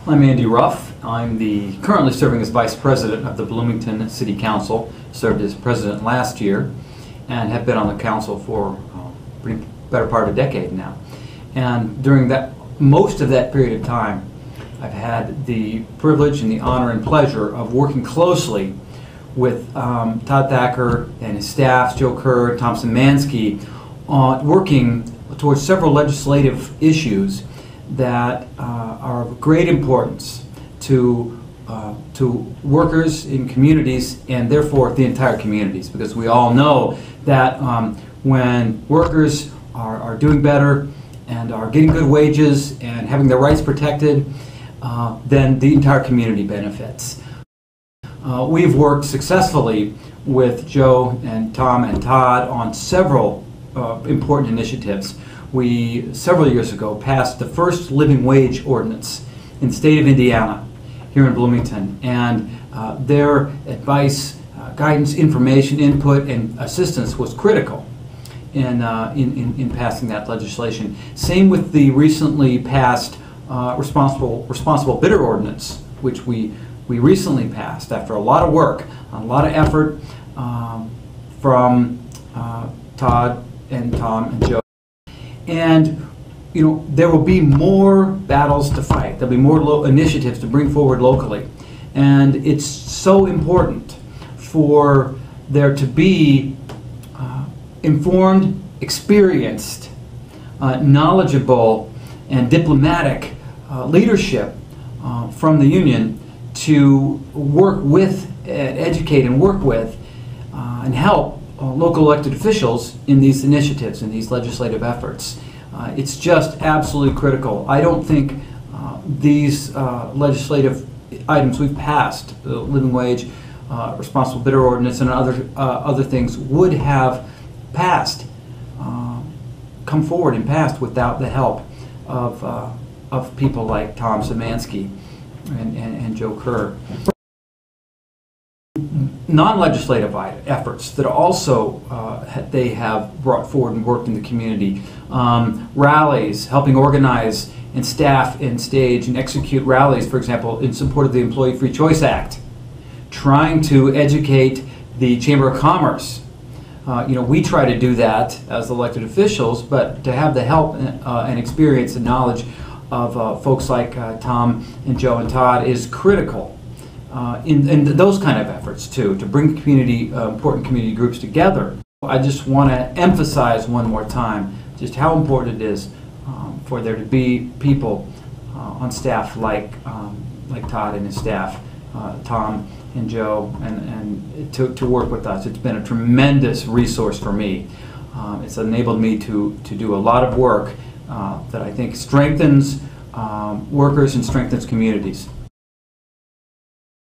I'm Andy Ruff. I'm currently serving as Vice President of the Bloomington City Council. Served as President last year and have been on the Council for better part of a decade now. And during most of that period of time, I've had the privilege and the honor and pleasure of working closely with Todd Thacker and his staff, Joe Kerr, Tom Szymanski, on working towards several legislative issues that are of great importance to workers in communities and therefore the entire communities, because we all know that when workers are doing better and are getting good wages and having their rights protected, then the entire community benefits. We've worked successfully with Joe and Tom and Todd on several important initiatives. We, several years ago, passed the first living wage ordinance in the state of Indiana, here in Bloomington, and their advice, guidance, information, input, and assistance was critical in passing that legislation. Same with the recently passed responsible bidder ordinance, which we recently passed after a lot of work, a lot of effort from Todd and Tom and Joe. And there will be more battles to fight. There'll be more initiatives to bring forward locally. And it's so important for there to be informed, experienced, knowledgeable, and diplomatic leadership from the union to work with, educate and work with, and help local elected officials in these initiatives, in these legislative efforts. It's just absolutely critical. I don't think these legislative items we've passed, the living wage, responsible bidder ordinance, and other things would have passed, come forward and passed without the help of people like Tom Szymanski and Joe Kerr. Non-legislative efforts that also they have brought forward and worked in the community. Rallies, helping organize and staff and stage and execute rallies, for example, in support of the Employee Free Choice Act. Trying to educate the Chamber of Commerce. We try to do that as elected officials, but to have the help and experience and knowledge of folks like Tom and Joe and Todd is critical. In those kind of efforts too, to bring important community groups together. I just want to emphasize one more time just how important it is for there to be people on staff like Todd and his staff, Tom and Joe, and to work with us. It's been a tremendous resource for me. It's enabled me to do a lot of work that I think strengthens workers and strengthens communities.